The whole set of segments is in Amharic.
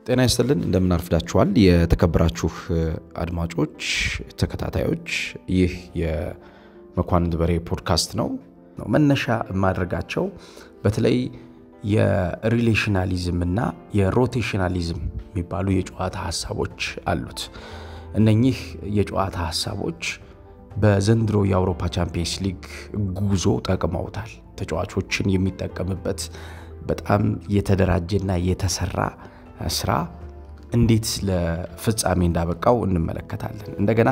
ጤና ይስጥልን እንደምን አርፍዳችኋል የተከበራችሁ አድማጮች ተከታታዮች ይህ የመኳንንት በርሄ ፖድካስት ነው መነሻ ማድረጋቸው በተለይ የሪሌሽናሊዝም እና የሮቴሽናሊዝም የሚባሉ የጨዋታ ሐሳቦች አሉት እነኚህ የጨዋታ ሐሳቦች በዘንድሮ የአውሮፓ ቻምፒየንስ ሊግ ጉዞ ተቀማውታል ተጫዋቾችን የሚጠቀምበት በጣም የተደራጀና የተሰራ ስራ እንዴት ለፍጻሜ እንዳበቃው እንመለከታለን እንደገና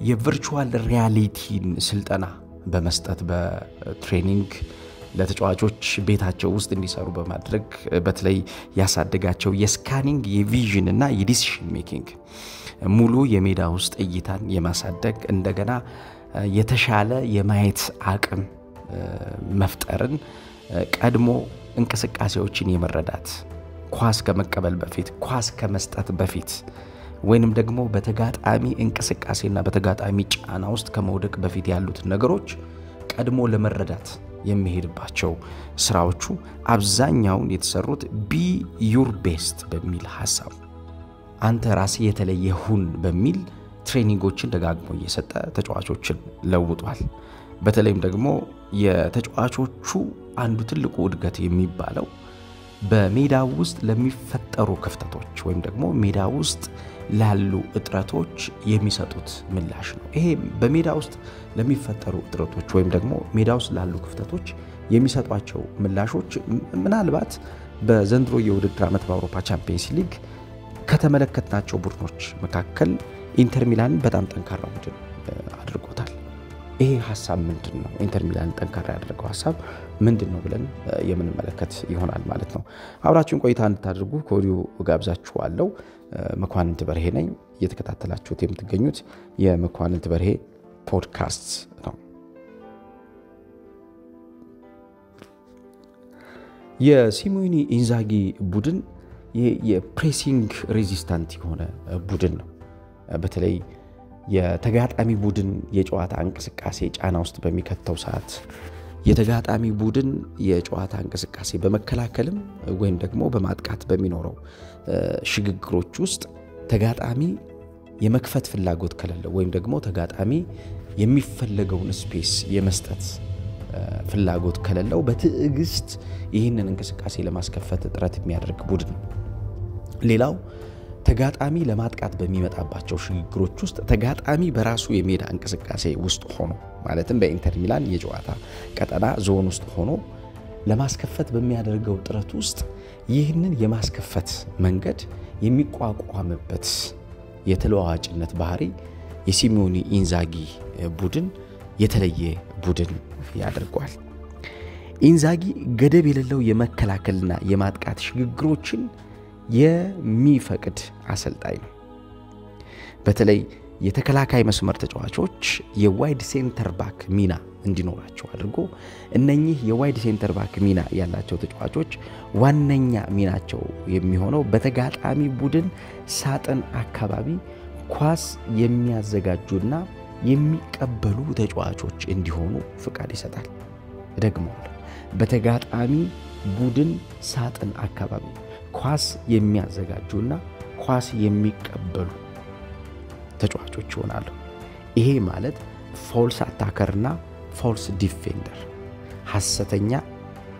የቨርቹዋል ሪያሊቲን ስልጠና በመስጠት በትሬኒንግ ለተጫዋቾች ቤታቸው ውስጥ እንዲሰሩ በማድረግ በተለይ ያሳደጋቸው የስካኒንግ የቪዥን እና የዲሲዥን ሜኪንግ ሙሉ የሜዳ ውስጥ እይታን የማሳደግ እንደገና የተሻለ የማየት አቅም መፍጠርን ቀድሞ እንቅስቃሴዎችን የመረዳት ኳስ ከመቀበል በፊት ኳስ ከመስጠት በፊት ወይንም ደግሞ በተጋጣሚ እንቅስቃሴና በተጋጣሚ ጫና ውስጥ ከመውደቅ በፊት ያሉት ነገሮች ቀድሞ ለመረዳት የሚሄድባቸው ስራዎቹ አብዛኛውን የተሰሩት ቢ ዩር ቤስት በሚል ሐሳብ አንተ ራስ የተለየ ሁን በሚል ትሬኒንጎችን ደጋግሞ እየሰጠ ተጫዋቾችን ለውጧል በተለይም ደግሞ የተጫዋቾቹ አንዱ ትልቁ እድገት የሚባለው በሜዳው ውስጥ ለሚፈጠሩ ክፍተቶች ወይም ደግሞ ሜዳው ውስጥ ላሉ እጥረቶች የሚሰጡት ምላሽ ነው ይሄ በሜዳው ውስጥ ለሚፈጠሩ እጥረቶች ወይም ደግሞ ሜዳው ውስጥ ላሉ ክፍተቶች የሚሰጧቸው ምላሾች ምናልባት በዘንድሮ የውድድር ዓመት በአውሮፓ ቻምፒየንስ ሊግ ከተመለከትናቸው ቡድኖች መካከል ኢንተር ሚላን በጣም ጠንካራ ቡድን አድርጎታል ይሄ ሐሳብ ምንድነው ኢንተር ሚላን ጠንካራ ያደረገው ሐሳብ ምንድነው ብለን የምንመለከት ይሆናል ማለት ነው አብራችሁን ቆይታ እንድታደርጉ ከወዲሁ ጋብዛችኋለሁ መኳንንት በርሄ ነኝ እየተከታተላችሁት የምትገኙት የመኳንንት በርሄ ፖድካስት ነው የሲሞኒ ኢንዛጊ ቡድን የፕሬሲንግ ሬዚስታንት የሆነ ቡድን ነው በተለይ የተጋጣሚ ቡድን የጨዋታ እንቅስቃሴ ጫና ውስጥ በሚከተው ሰዓት የተጋጣሚ ቡድን የጨዋታ እንቅስቃሴ በመከላከልም ወይም ደግሞ በማጥቃት በሚኖረው ሽግግሮች ውስጥ ተጋጣሚ የመክፈት ፍላጎት ከሌለው ወይም ደግሞ ተጋጣሚ የሚፈልገውን ስፔስ የመስጠት ፍላጎት ከሌለው በትዕግስት ይህንን እንቅስቃሴ ለማስከፈት ጥረት የሚያደርግ ቡድን ነው ሌላው ተጋጣሚ ለማጥቃት በሚመጣባቸው ሽግግሮች ውስጥ ተጋጣሚ በራሱ የሜዳ እንቅስቃሴ ውስጥ ሆኖ ማለትም በኢንተር ሚላን የጨዋታ ቀጠና ዞን ውስጥ ሆኖ ለማስከፈት በሚያደርገው ጥረት ውስጥ ይህንን የማስከፈት መንገድ የሚቋቋምበት የተለዋዋጭነት ባህሪ የሲሞኒ ኢንዛጊ ቡድን የተለየ ቡድን ያደርገዋል ኢንዛጊ ገደብ የሌለው የመከላከልና የማጥቃት ሽግግሮችን የሚፈቅድ አሰልጣኝ ነው በተለይ የተከላካይ መስመር ተጫዋቾች የዋይድ ሴንተር ባክ ሚና እንዲኖራቸው አድርጎ እነኚህ የዋይድ ሴንተር ባክ ሚና ያላቸው ተጫዋቾች ዋነኛ ሚናቸው የሚሆነው በተጋጣሚ ቡድን ሳጥን አካባቢ ኳስ የሚያዘጋጁና የሚቀበሉ ተጫዋቾች እንዲሆኑ ፍቃድ ይሰጣል ደግሞ በተጋጣሚ ቡድን ሳጥን አካባቢ ኳስ የሚያዘጋጁና ኳስ የሚቀበሉ ተጫዋቾች ይሆናሉ ይሄ ማለት ፎልስ አታከርና ፎልስ ዲፌንደር ሐሰተኛ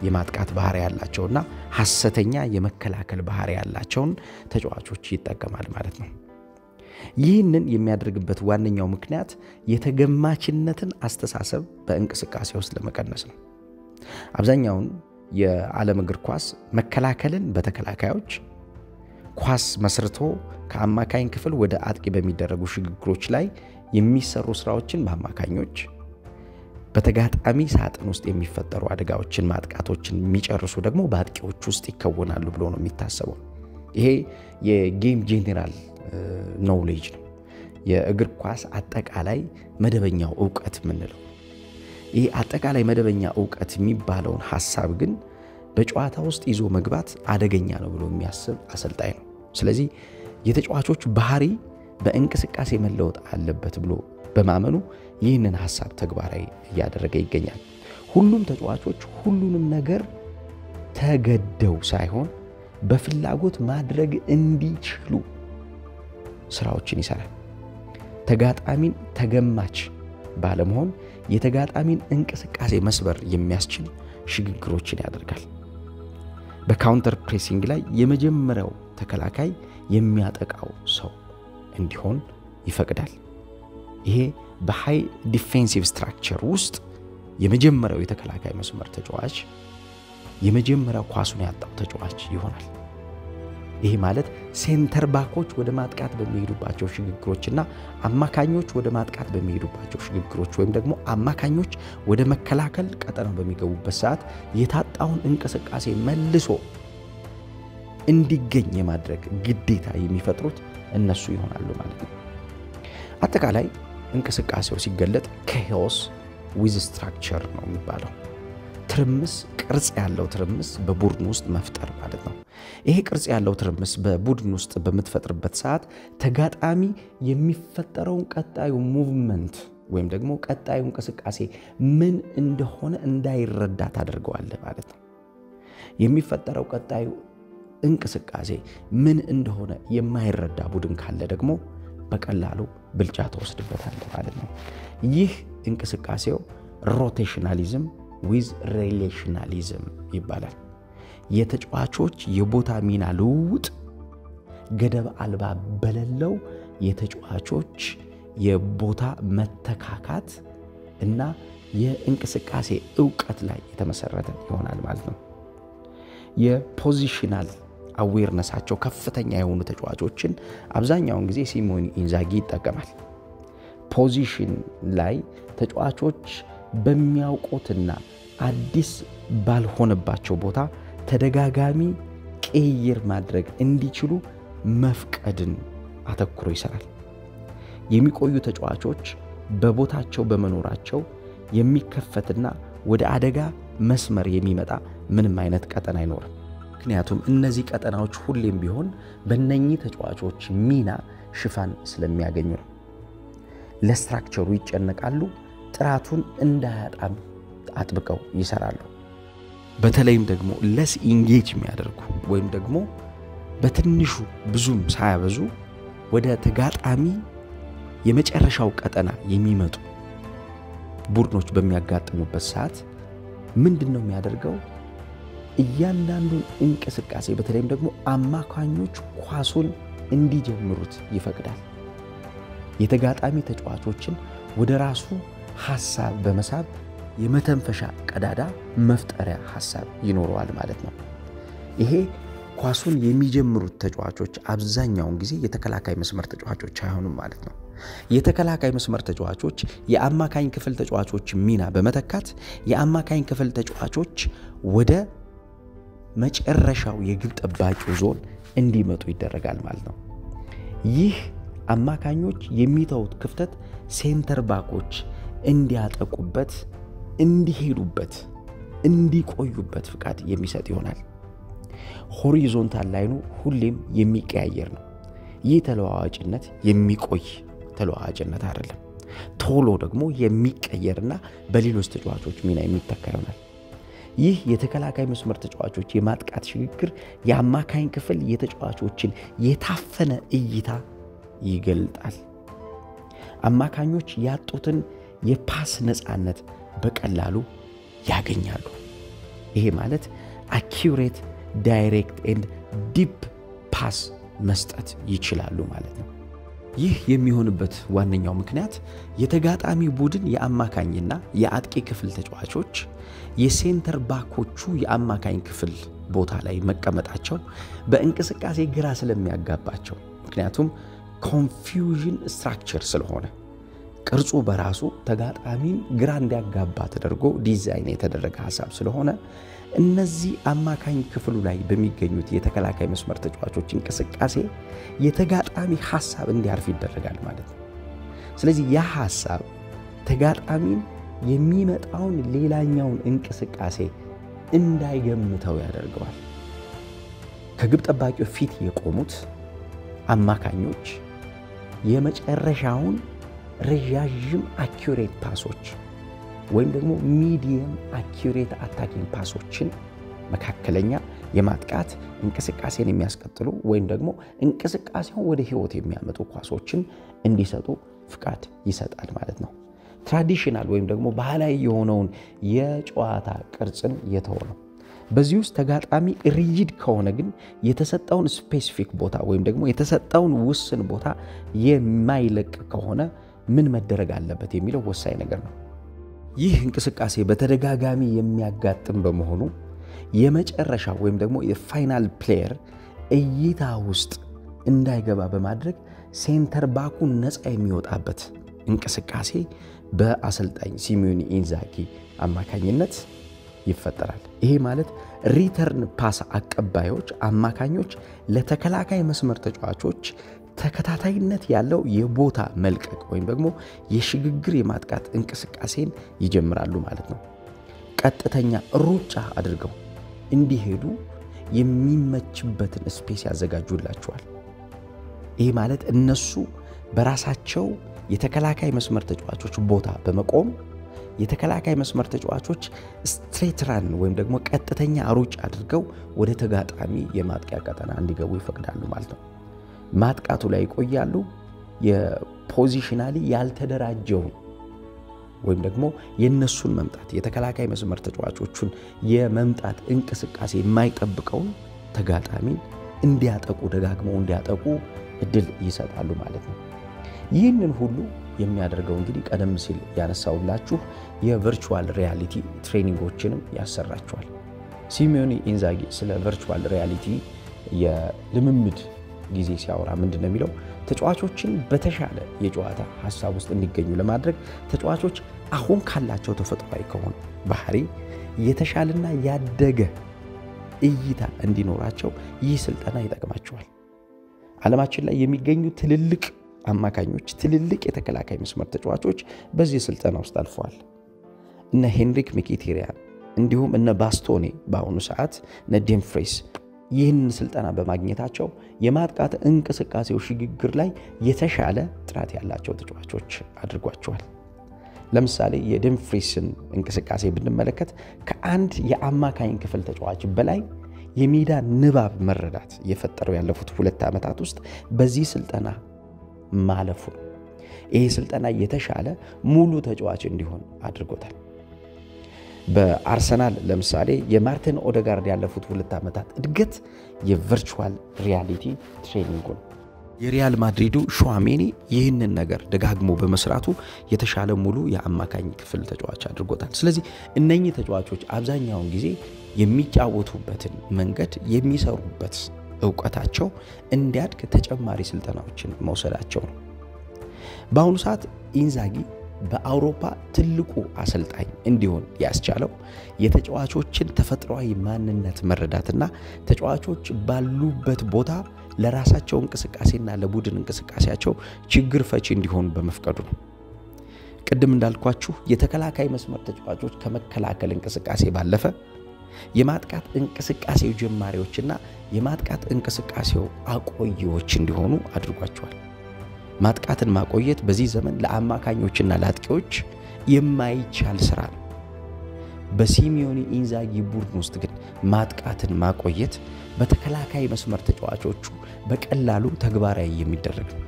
የማጥቃት ባህሪ ያላቸውና ሐሰተኛ የመከላከል ባህሪ ያላቸውን ተጫዋቾች ይጠቀማል ማለት ነው ይህንን የሚያደርግበት ዋነኛው ምክንያት የተገማችነትን አስተሳሰብ በእንቅስቃሴ ውስጥ ለመቀነስ ነው አብዛኛውን የዓለም እግር ኳስ መከላከልን በተከላካዮች ኳስ መስርቶ ከአማካኝ ክፍል ወደ አጥቂ በሚደረጉ ሽግግሮች ላይ የሚሰሩ ስራዎችን በአማካኞች በተጋጣሚ ሳጥን ውስጥ የሚፈጠሩ አደጋዎችን ማጥቃቶችን የሚጨርሱ ደግሞ በአጥቂዎች ውስጥ ይከወናሉ ብሎ ነው የሚታሰበው ይሄ የጌም ጄነራል ኖሌጅ ነው የእግር ኳስ አጠቃላይ መደበኛው ዕውቀት ምንለው ይሄ አጠቃላይ መደበኛ ዕውቀት የሚባለውን ሐሳብ ግን በጨዋታ ውስጥ ይዞ መግባት አደገኛ ነው ብሎ የሚያስብ አሰልጣኝ ነው ስለዚህ የተጫዋቾች ባህሪ በእንቅስቃሴ መለወጥ አለበት ብሎ በማመኑ ይህንን ሐሳብ ተግባራዊ ያደረገ ይገኛል ሁሉም ተጫዋቾች ሁሉንም ነገር ተገደው ሳይሆን በፍላጎት ማድረግ እንዲችሉ ስራዎችን ይሰራል። ተጋጣሚን ተገማች ባለመሆን የተጋጣሚን እንቅስቃሴ መስበር የሚያስችል ሽግግሮችን ያደርጋል። በካውንተር ፕሬሲንግ ላይ የመጀመሪያው ተከላካይ የሚያጠቃው ሰው እንዲሆን ይፈቅዳል። ይሄ በሃይ ዲፌንሲቭ ስትራክቸር ውስጥ የመጀመሪያው የተከላካይ መስመር ተጫዋች የመጀመሪያው ኳሱን ያጣው ተጫዋች ይሆናል። ይሄ ማለት ሴንተር ባኮች ወደ ማጥቃት በሚሄዱባቸው ሽግግሮችና አማካኞች ወደ ማጥቃት በሚሄዱባቸው ሽግግሮች ወይም ደግሞ አማካኞች ወደ መከላከል ቀጠናው በሚገቡበት ሰዓት የታጣውን እንቅስቃሴ መልሶ እንዲገኝ የማድረግ ግዴታ የሚፈጥሩት እነሱ ይሆናሉ ማለት ነው። አጠቃላይ እንቅስቃሴው ሲገለጥ chaos with structure ነው የሚባለው። ትርምስ ቅርጽ ያለው ትርምስ በቡድን ውስጥ መፍጠር ማለት ነው። ይሄ ቅርጽ ያለው ትርምስ በቡድን ውስጥ በመትፈጥርበት ሰዓት ተጋጣሚ የሚፈጠረውን ቀጣዩ ሙቭመንት ወይም ደግሞ ቀጣዩ እንቅስቃሴ ምን እንደሆነ እንዳይረዳ ታደርገዋለህ ማለት ነው። የሚፈጠረው ቀጣዩ እንቅስቃሴ ምን እንደሆነ የማይረዳ ቡድን ካለ ደግሞ በቀላሉ ብልጫ ተወስድበታለህ ማለት ነው። ይህ እንቅስቃሴው ሮቴሽናሊዝም with relationalism ይባላል። የተጫዋቾች የቦታ ሚና ልውውጥ ገደብ አልባ በሌለው የተጫዋቾች የቦታ መተካካት እና የእንቅስቃሴ ዕውቀት ላይ የተመሰረተ ይሆናል ማለት ነው። የፖዚሽናል አዌርነሳቸው ከፍተኛ የሆኑ ተጫዋቾችን አብዛኛውን ጊዜ ሲሞኔ ኢንዛጊ ይጠቀማል። ፖዚሽን ላይ ተጫዋቾች በሚያውቁትና አዲስ ባልሆነባቸው ቦታ ተደጋጋሚ ቅይር ማድረግ እንዲችሉ መፍቀድን አተኩሮ ይሰራል። የሚቆዩ ተጫዋቾች በቦታቸው በመኖራቸው የሚከፈትና ወደ አደጋ መስመር የሚመጣ ምንም አይነት ቀጠና አይኖርም። ምክንያቱም እነዚህ ቀጠናዎች ሁሌም ቢሆን በእነኚህ ተጫዋቾች ሚና ሽፋን ስለሚያገኙ ነው። ለስትራክቸሩ ይጨነቃሉ፣ ጥራቱን እንዳያጣም አጥብቀው ይሰራሉ። በተለይም ደግሞ ለስ ኢንጌጅ የሚያደርጉ ወይም ደግሞ በትንሹ ብዙም ሳያበዙ ወደ ተጋጣሚ የመጨረሻው ቀጠና የሚመጡ ቡድኖች በሚያጋጥሙበት ሰዓት ምንድነው የሚያደርገው? እያንዳንዱን እንቅስቃሴ በተለይም ደግሞ አማካኞች ኳሱን እንዲጀምሩት ይፈቅዳል። የተጋጣሚ ተጫዋቾችን ወደ ራሱ ሐሳብ በመሳብ የመተንፈሻ ቀዳዳ መፍጠሪያ ሐሳብ ይኖረዋል ማለት ነው። ይሄ ኳሱን የሚጀምሩት ተጫዋቾች አብዛኛውን ጊዜ የተከላካይ መስመር ተጫዋቾች አይሆኑም ማለት ነው። የተከላካይ መስመር ተጫዋቾች የአማካኝ ክፍል ተጫዋቾች ሚና በመተካት የአማካኝ ክፍል ተጫዋቾች ወደ መጨረሻው የግብ ጠባቂው ዞን እንዲመጡ ይደረጋል ማለት ነው። ይህ አማካኞች የሚተውት ክፍተት ሴንተር ባኮች እንዲያጠቁበት፣ እንዲሄዱበት፣ እንዲቆዩበት ፍቃድ የሚሰጥ ይሆናል። ሆሪዞንታል ላይኑ ሁሌም የሚቀያየር ነው። ይህ ተለዋዋጭነት የሚቆይ ተለዋዋጭነት አይደለም። ቶሎ ደግሞ የሚቀየርና በሌሎች ተጫዋቾች ሚና የሚተካ ይሆናል። ይህ የተከላካይ መስመር ተጫዋቾች የማጥቃት ሽግግር የአማካኝ ክፍል የተጫዋቾችን የታፈነ እይታ ይገልጣል። አማካኞች ያጡትን የፓስ ነፃነት በቀላሉ ያገኛሉ። ይሄ ማለት አኪዩሬት ዳይሬክት ኤንድ ዲፕ ፓስ መስጠት ይችላሉ ማለት ነው። ይህ የሚሆንበት ዋነኛው ምክንያት የተጋጣሚ ቡድን የአማካኝና የአጥቂ ክፍል ተጫዋቾች የሴንተር ባኮቹ የአማካኝ ክፍል ቦታ ላይ መቀመጣቸው በእንቅስቃሴ ግራ ስለሚያጋባቸው፣ ምክንያቱም ኮንፊውዥን ስትራክቸር ስለሆነ ቅርጹ በራሱ ተጋጣሚን ግራ እንዲያጋባ ተደርጎ ዲዛይን የተደረገ ሐሳብ ስለሆነ እነዚህ አማካኝ ክፍሉ ላይ በሚገኙት የተከላካይ መስመር ተጫዋቾች እንቅስቃሴ የተጋጣሚ ሐሳብ እንዲያርፍ ይደረጋል ማለት ነው። ስለዚህ ያ ሐሳብ ተጋጣሚን የሚመጣውን ሌላኛውን እንቅስቃሴ እንዳይገምተው ያደርገዋል። ከግብ ጠባቂው ፊት የቆሙት አማካኞች የመጨረሻውን ረዣዥም አኪዩሬት ፓሶች ወይም ደግሞ ሚዲየም አኪዩሬት አታኪንግ ፓሶችን መካከለኛ የማጥቃት እንቅስቃሴን የሚያስቀጥሉ ወይም ደግሞ እንቅስቃሴውን ወደ ህይወት የሚያመጡ ኳሶችን እንዲሰጡ ፍቃድ ይሰጣል ማለት ነው። ትራዲሽናል ወይም ደግሞ ባህላዊ የሆነውን የጨዋታ ቅርጽን የተወ ነው። በዚህ ውስጥ ተጋጣሚ ሪጂድ ከሆነ ግን የተሰጠውን ስፔሲፊክ ቦታ ወይም ደግሞ የተሰጠውን ውስን ቦታ የማይለቅ ከሆነ ምን መደረግ አለበት የሚለው ወሳኝ ነገር ነው። ይህ እንቅስቃሴ በተደጋጋሚ የሚያጋጥም በመሆኑ የመጨረሻ ወይም ደግሞ የፋይናል ፕሌየር እይታ ውስጥ እንዳይገባ በማድረግ ሴንተር ባኩ ነፃ የሚወጣበት እንቅስቃሴ በአሰልጣኝ ሲሚዮኒ ኢንዛጊ አማካኝነት ይፈጠራል። ይሄ ማለት ሪተርን ፓስ አቀባዮች አማካኞች ለተከላካይ መስመር ተጫዋቾች ተከታታይነት ያለው የቦታ መልቀቅ ወይም ደግሞ የሽግግር የማጥቃት እንቅስቃሴን ይጀምራሉ ማለት ነው። ቀጥተኛ ሩጫ አድርገው እንዲሄዱ የሚመችበትን ስፔስ ያዘጋጁላቸዋል። ይሄ ማለት እነሱ በራሳቸው የተከላካይ መስመር ተጫዋቾች ቦታ በመቆም የተከላካይ መስመር ተጫዋቾች ስትሬት ራን ወይም ደግሞ ቀጥተኛ ሩጫ አድርገው ወደ ተጋጣሚ የማጥቂያ ቀጠና እንዲገቡ ይፈቅዳሉ ማለት ነው። ማጥቃቱ ላይ ይቆያሉ። የፖዚሽናሊ ያልተደራጀው ወይም ደግሞ የነሱን መምጣት የተከላካይ መስመር ተጫዋቾቹን የመምጣት እንቅስቃሴ የማይጠብቀው ተጋጣሚ እንዲያጠቁ ደጋግመው እንዲያጠቁ እድል ይሰጣሉ ማለት ነው። ይህንን ሁሉ የሚያደርገው እንግዲህ ቀደም ሲል ያነሳውላችሁ የቨርቹዋል ሪያሊቲ ትሬኒንጎችንም ያሰራቸዋል። ሲሚዮኒ ኢንዛጊ ስለ ቨርቹዋል ሪያሊቲ የልምምድ ጊዜ ሲያወራ ምንድነው የሚለው? ተጫዋቾችን በተሻለ የጨዋታ ሐሳብ ውስጥ እንዲገኙ ለማድረግ ተጫዋቾች አሁን ካላቸው ተፈጥሯዊ ከሆነ ባህሪ የተሻለና ያደገ እይታ እንዲኖራቸው ይህ ስልጠና ይጠቅማቸዋል። ዓለማችን ላይ የሚገኙ ትልልቅ አማካኞች ትልልቅ የተከላካይ መስመር ተጫዋቾች በዚህ ስልጠና ውስጥ አልፈዋል። እነ ሄንሪክ ሚኪቴሪያን እንዲሁም እነ ባስቶኒ በአሁኑ ሰዓት እነ ዴምፍሬስ ይህን ስልጠና በማግኘታቸው የማጥቃት እንቅስቃሴው ሽግግር ላይ የተሻለ ጥራት ያላቸው ተጫዋቾች አድርጓቸዋል። ለምሳሌ የዴምፍሬስን እንቅስቃሴ ብንመለከት ከአንድ የአማካኝ ክፍል ተጫዋች በላይ የሜዳ ንባብ መረዳት የፈጠረው ያለፉት 2 ዓመታት ውስጥ በዚህ ስልጠና ማለፉ ይሄ ስልጠና የተሻለ ሙሉ ተጫዋች እንዲሆን አድርጎታል። በአርሰናል ለምሳሌ የማርቲን ኦዴጋርድ ያለፉት 2 ዓመታት እድገት የቨርቹዋል ሪያሊቲ ትሬኒንግ ነው። የሪያል ማድሪዱ ሹአሜኒ ይህንን ነገር ደጋግሞ በመስራቱ የተሻለ ሙሉ የአማካኝ ክፍል ተጫዋች አድርጎታል። ስለዚህ እነኚህ ተጫዋቾች አብዛኛውን ጊዜ የሚጫወቱበትን መንገድ የሚሰሩበት ዕውቀታቸው እንዲያድግ ተጨማሪ ስልጠናዎችን መውሰዳቸው ነው። በአሁኑ ሰዓት ኢንዛጊ በአውሮፓ ትልቁ አሰልጣኝ እንዲሆን ያስቻለው የተጫዋቾችን ተፈጥሯዊ ማንነት መረዳትና ተጫዋቾች ባሉበት ቦታ ለራሳቸው እንቅስቃሴና ለቡድን እንቅስቃሴያቸው ችግር ፈቺ እንዲሆኑ በመፍቀዱ ነው። ቅድም እንዳልኳችሁ የተከላካይ መስመር ተጫዋቾች ከመከላከል እንቅስቃሴ ባለፈ የማጥቃት እንቅስቃሴው ጀማሪዎችና የማጥቃት እንቅስቃሴው አቆይዎች እንዲሆኑ አድርጓቸዋል። ማጥቃትን ማቆየት በዚህ ዘመን ለአማካኞችና ለአጥቂዎች የማይቻል ስራ ነው። በሲሚዮኒ ኢንዛጊ ቡድን ውስጥ ግን ማጥቃትን ማቆየት በተከላካይ መስመር ተጫዋቾቹ በቀላሉ ተግባራዊ የሚደረግ ነው።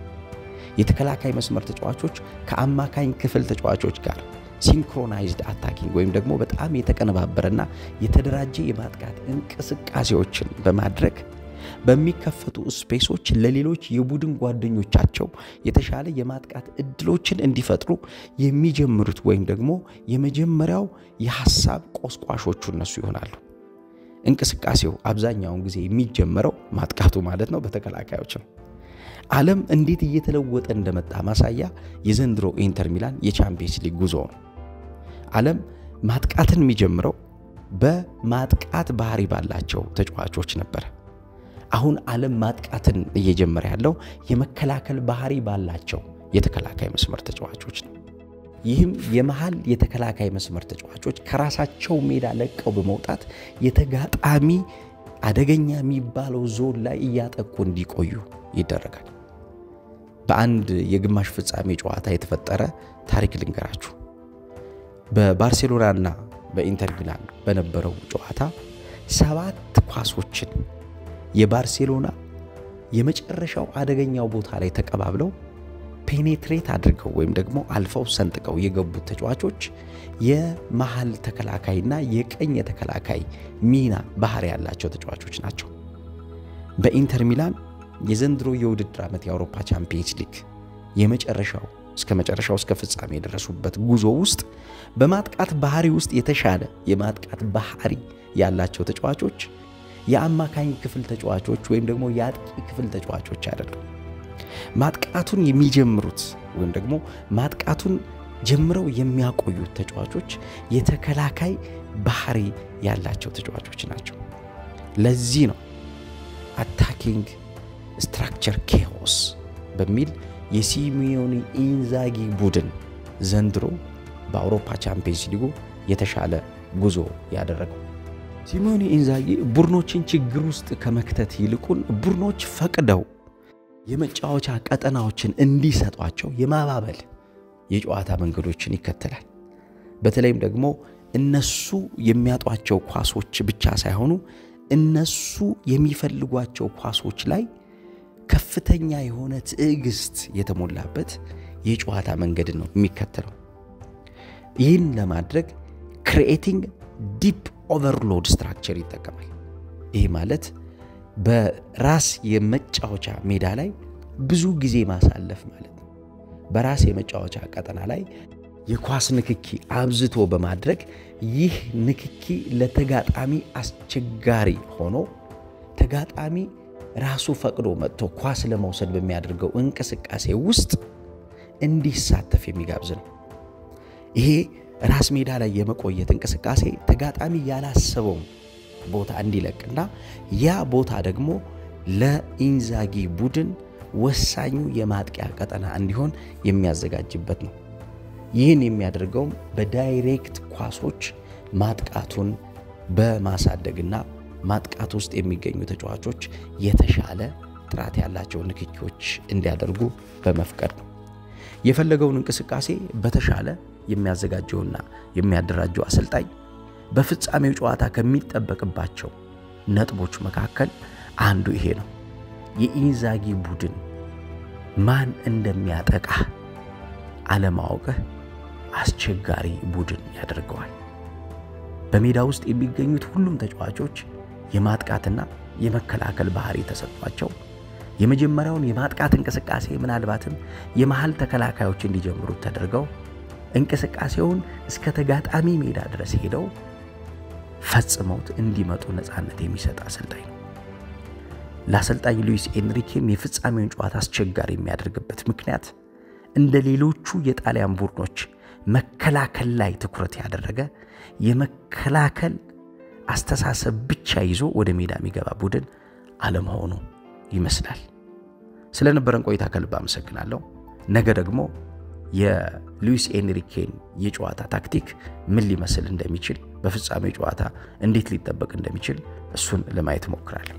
የተከላካይ መስመር ተጫዋቾች ከአማካኝ ክፍል ተጫዋቾች ጋር ሲንክሮናይዝድ አታኪንግ ወይም ደግሞ በጣም የተቀነባበረና የተደራጀ የማጥቃት እንቅስቃሴዎችን በማድረግ በሚከፈቱ ስፔሶች ለሌሎች የቡድን ጓደኞቻቸው የተሻለ የማጥቃት እድሎችን እንዲፈጥሩ የሚጀምሩት ወይም ደግሞ የመጀመሪያው የሐሳብ ቆስቋሾቹ እነሱ ይሆናሉ። እንቅስቃሴው አብዛኛውን ጊዜ የሚጀምረው ማጥቃቱ ማለት ነው በተከላካዮች ነው። ዓለም እንዴት እየተለወጠ እንደመጣ ማሳያ የዘንድሮ ኢንተር ሚላን የቻምፒየንስ ሊግ ጉዞ ነው። ዓለም ማጥቃትን የሚጀምረው በማጥቃት ባህሪ ባላቸው ተጫዋቾች ነበር። አሁን ዓለም ማጥቃትን እየጀመረ ያለው የመከላከል ባህሪ ባላቸው የተከላካይ መስመር ተጫዋቾች ነው። ይህም የመሃል የተከላካይ መስመር ተጫዋቾች ከራሳቸው ሜዳ ለቀው በመውጣት የተጋጣሚ አደገኛ የሚባለው ዞን ላይ እያጠቁ እንዲቆዩ ይደረጋል። በአንድ የግማሽ ፍጻሜ ጨዋታ የተፈጠረ ታሪክ ልንገራችሁ። በባርሴሎናና በኢንተር ሚላን በነበረው ጨዋታ 7 ኳሶችን የባርሴሎና የመጨረሻው አደገኛው ቦታ ላይ ተቀባብለው ፔኔትሬት አድርገው ወይም ደግሞ አልፈው ሰንጥቀው የገቡት ተጫዋቾች የመሃል ተከላካይና የቀኝ ተከላካይ ሚና ባህሪ ያላቸው ተጫዋቾች ናቸው። በኢንተር ሚላን የዘንድሮ የውድድር ዓመት የአውሮፓ ቻምፒየንስ ሊግ እስከ ፍጻሜ የደረሱበት ጉዞ ውስጥ በማጥቃት ባህሪ ውስጥ የተሻለ የማጥቃት ባህሪ ያላቸው ተጫዋቾች የአማካኝ ክፍል ተጫዋቾች ወይም ደግሞ የአጥቂ ክፍል ተጫዋቾች አይደሉም። ማጥቃቱን የሚጀምሩት ወይም ደግሞ ማጥቃቱን ጀምረው የሚያቆዩት ተጫዋቾች የተከላካይ ባህሪ ያላቸው ተጫዋቾች ናቸው። ለዚህ ነው አታኪንግ ስትራክቸር ኬኦስ በሚል የሲሚዮኒ ኢንዛጊ ቡድን ዘንድሮ በአውሮፓ ቻምፒየንስ ሊግ የተሻለ ጉዞ ያደረገው። ሲሚዮኒ ኢንዛጊ ቡድኖችን ችግር ውስጥ ከመክተት ይልቁን ቡድኖች ፈቅደው የመጫወቻ ቀጠናዎችን እንዲሰጧቸው የማባበል የጨዋታ መንገዶችን ይከተላል። በተለይም ደግሞ እነሱ የሚያጧቸው ኳሶች ብቻ ሳይሆኑ እነሱ የሚፈልጓቸው ኳሶች ላይ ከፍተኛ የሆነ ትዕግስት የተሞላበት የጨዋታ መንገድ ነው የሚከተለው። ይህን ለማድረግ ክሪኤቲንግ ዲፕ ኦቨርሎድ ስትራክቸር ይጠቀማል። ይሄ ማለት በራስ የመጫወቻ ሜዳ ላይ ብዙ ጊዜ ማሳለፍ ማለት ነው። በራስ የመጫወቻ ቀጠና ላይ የኳስ ንክኪ አብዝቶ በማድረግ ይህ ንክኪ ለተጋጣሚ አስቸጋሪ ሆኖ ተጋጣሚ ራሱ ፈቅዶ መጥቶ ኳስ ለመውሰድ በሚያደርገው እንቅስቃሴ ውስጥ እንዲሳተፍ የሚጋብዝ ነው። ይሄ ራስ ሜዳ ላይ የመቆየት እንቅስቃሴ ተጋጣሚ ያላሰበው ቦታ እንዲለቅና ያ ቦታ ደግሞ ለኢንዛጊ ቡድን ወሳኙ የማጥቂያ ቀጠና እንዲሆን የሚያዘጋጅበት ነው። ይህን የሚያደርገው በዳይሬክት ኳሶች ማጥቃቱን በማሳደግና ማጥቃት ውስጥ የሚገኙ ተጫዋቾች የተሻለ ጥራት ያላቸው ንክኪዎች እንዲያደርጉ በመፍቀድ ነው። የፈለገውን እንቅስቃሴ በተሻለ የሚያዘጋጀውና የሚያደራጀው አሰልጣኝ በፍጻሜው ጨዋታ ከሚጠበቅባቸው ነጥቦች መካከል አንዱ ይሄ ነው። የኢንዛጊ ቡድን ማን እንደሚያጠቃ አለማወቅህ አስቸጋሪ ቡድን ያደርገዋል። በሜዳ ውስጥ የሚገኙት ሁሉም ተጫዋቾች የማጥቃትና የመከላከል ባህሪ ተሰጥቷቸው የመጀመሪያውን የማጥቃት እንቅስቃሴ ምናልባትም የመሃል ተከላካዮች እንዲጀምሩት ተደርገው እንቅስቃሴውን እስከ ተጋጣሚ ሜዳ ድረስ ሄደው ፈጽመውት እንዲመጡ ነፃነት የሚሰጥ አሰልጣኝ ነው። ለአሰልጣኝ ሉዊስ ኤንሪኬም የፍጻሜውን ጨዋታ አስቸጋሪ የሚያደርግበት ምክንያት እንደ ሌሎቹ የጣሊያን ቡድኖች መከላከል ላይ ትኩረት ያደረገ የመከላከል አስተሳሰብ ብቻ ይዞ ወደ ሜዳ የሚገባ ቡድን አለመሆኑ ይመስላል። ስለነበረን ቆይታ ከልብ አመሰግናለሁ። ነገ ደግሞ የሉዊስ ኤንሪኬን የጨዋታ ታክቲክ ምን ሊመስል እንደሚችል በፍጻሜው ጨዋታ እንዴት ሊጠበቅ እንደሚችል እሱን ለማየት ሞክራለሁ።